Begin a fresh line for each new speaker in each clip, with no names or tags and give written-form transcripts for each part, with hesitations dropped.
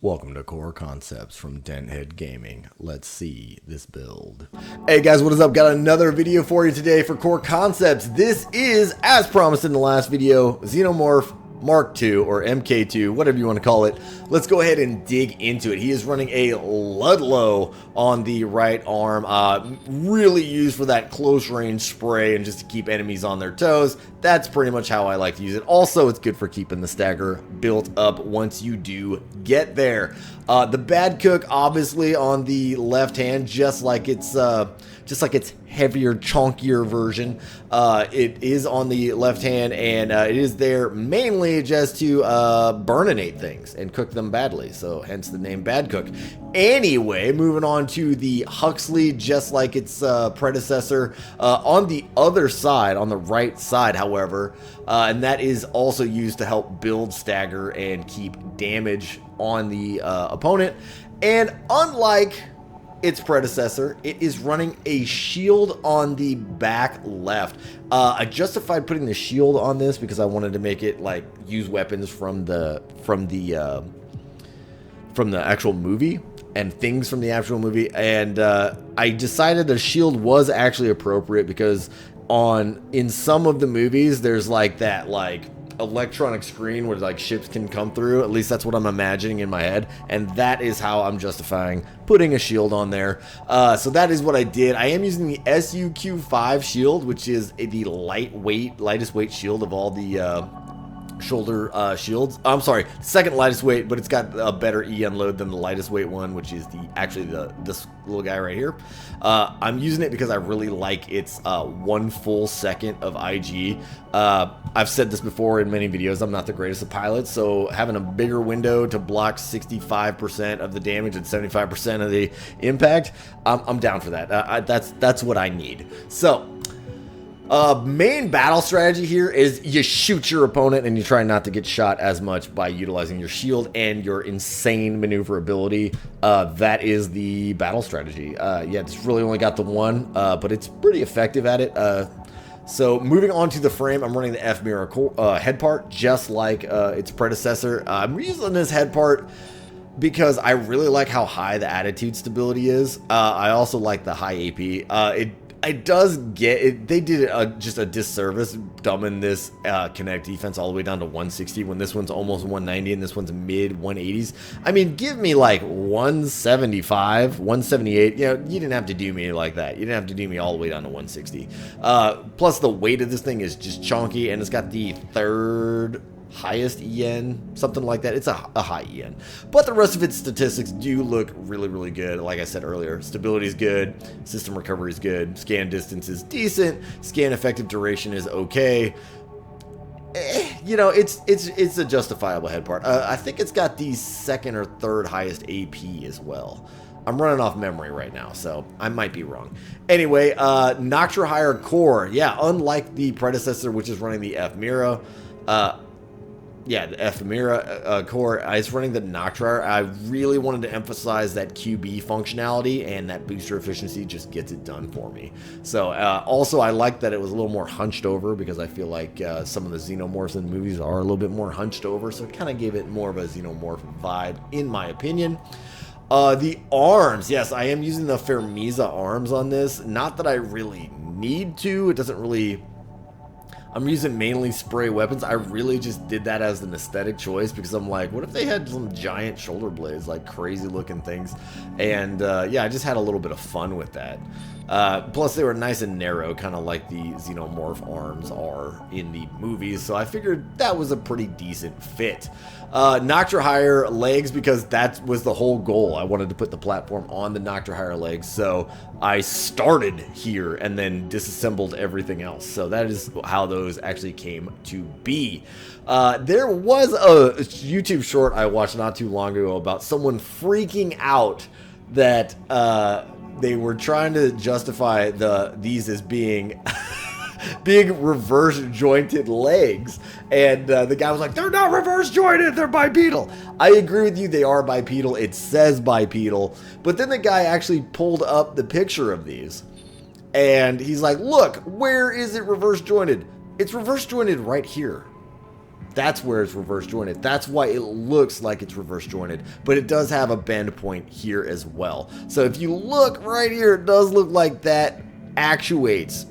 Welcome to Core Concepts from Dent Gaming. Let's see this build. Hey guys, what is up? Got another video for you today for Core Concepts. This is, as promised in the last video, Xenomorph Mark II, or MK2, whatever you want to call it. Let's go ahead and dig into it. He is running a Ludlow on the right arm, really used for that close range spray and just to keep enemies on their toes. That's pretty much how I like to use it. Also, it's good for keeping the stagger built up once you do get there. The Bad Cook, obviously, on the left hand, just like its heavier, chunkier version. It is on the left hand, and it is there mainly just to burninate things and cook them badly, so hence the name Bad Cook. Anyway, moving on to the Huxley, just like its predecessor, on the other side, on the right side, however, and that is also used to help build stagger and keep damage on the opponent. And unlike its predecessor, it is running a shield on the back left. I justified putting the shield on this because I wanted to make it like use weapons from the actual movie and things from the actual movie, and I decided the shield was actually appropriate because in some of the movies there's like that electronic screen where like ships can come through. At least that's what I'm imagining in my head, and that is how I'm justifying putting a shield on there. So that is what I did. I am using the SUQ5 shield, which is the lightest weight shield of all the shoulder shields. I'm sorry, second lightest weight, but it's got a better EN load than the lightest weight one, which is this little guy right here. I'm using it because I really like its 1 full second of IG. I've said this before in many videos, I'm not the greatest of pilots, so having a bigger window to block 65% of the damage and 75% of the impact, I'm down for that. That's what I need. So main battle strategy here is you shoot your opponent and you try not to get shot as much by utilizing your shield and your insane maneuverability. That is the battle strategy. Yeah, it's really only got the one, but it's pretty effective at it. So moving on to the frame, I'm running the F-Mirror head part, just like its predecessor. I'm using this head part because I really like how high the attitude stability is. I also like the high AP. It does get it. They did just a disservice dumbing this Kinetic defense all the way down to 160 when this one's almost 190 and this one's mid 180s. I mean, give me like 175, 178. You know, you didn't have to do me like that. You didn't have to do me all the way down to 160. Plus, the weight of this thing is just chunky, and it's got the third highest EN, something like that. It's a high EN, but the rest of its statistics do look really, really good. Like I said earlier, stability is good, system recovery is good, scan distance is decent, scan effective duration is okay. You know, it's a justifiable head part. I think it's got the second or third highest AP as well. I'm running off memory right now, so I might be wrong. Anyway, Noctra Higher Core. Yeah, unlike the predecessor, which is running the F-Mirror, yeah, the Ephemera core is running the Noctra. I really wanted to emphasize that QB functionality, and that booster efficiency just gets it done for me. So also, I like that it was a little more hunched over because I feel like some of the Xenomorphs in movies are a little bit more hunched over, so it kind of gave it more of a Xenomorph vibe, in my opinion. The arms, yes, I am using the Fermiza arms on this. Not that I really need to. It doesn't really... I'm using mainly spray weapons. I really just did that as an aesthetic choice because I'm like, what if they had some giant shoulder blades, like crazy looking things? And yeah, I just had a little bit of fun with that. Plus, they were nice and narrow, kind of like the Xenomorph arms are in the movies, so I figured that was a pretty decent fit. Noctra Higher legs, because that was the whole goal. I wanted to put the platform on the Noctra Higher legs, so I started here and then disassembled everything else. So that is how those actually came to be. There was a YouTube short I watched not too long ago about someone freaking out that they were trying to justify these as being being reverse jointed legs, and the guy was like, they're not reverse jointed, they're bipedal. I agree with you, they are bipedal. It says bipedal, but then the guy actually pulled up the picture of these and he's like, look, where is it reverse jointed? It's reverse jointed right here. That's where it's reverse jointed. That's why it looks like it's reverse jointed. But it does have a bend point here as well. So if you look right here, it does look like that actuates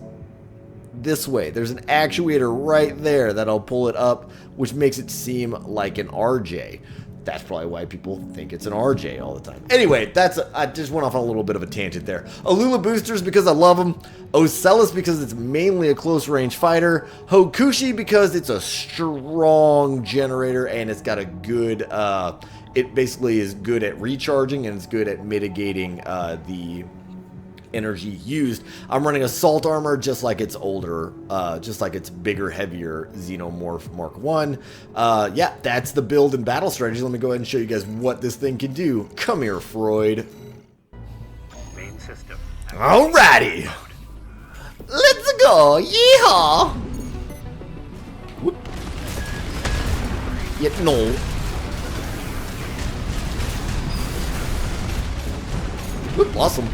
this way. There's an actuator right there that'll pull it up, which makes it seem like an RJ. That's probably why people think it's an RJ all the time. Anyway, I just went off on a little bit of a tangent there. Alula boosters because I love them. Ocellus because it's mainly a close range fighter. Hokushi because it's a strong generator and it's got a good, it basically is good at recharging and it's good at mitigating the energy used. I'm running assault armor just like its older, just like its bigger, heavier Xenomorph Mark 1. Yeah, that's the build and battle strategy. Let me go ahead and show you guys what this thing can do. Come here, Freud.
Main system.
Alrighty. Let's go. Yeehaw. Whoop. Yeah, no. Whoop, awesome.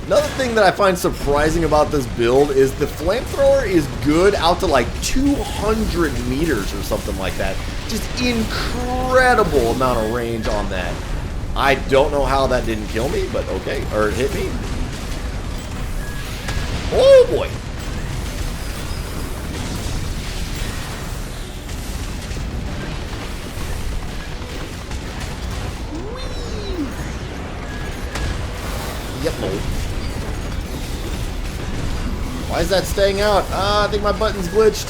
Another thing that I find surprising about this build is the flamethrower is good out to like 200 meters or something like that. Just incredible amount of range on that. I don't know how that didn't kill me, but okay. Or hit me. Oh boy. Yep, no. Why is that staying out? I think my button's glitched.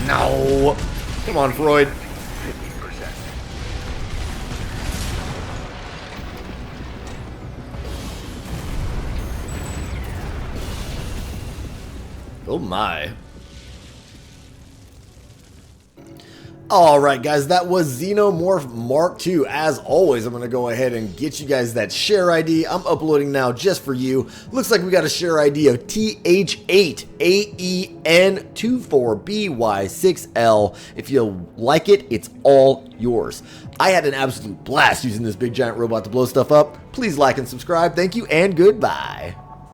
No. Come on, Freud.
50%.
Oh my. Alright guys, that was Xenomorph Mark II. As always, I'm going to go ahead and get you guys that share ID. I'm uploading now just for you. Looks like we got a share ID of TH8AEN24BY6L. If you like it, it's all yours. I had an absolute blast using this big giant robot to blow stuff up. Please like and subscribe. Thank you and goodbye.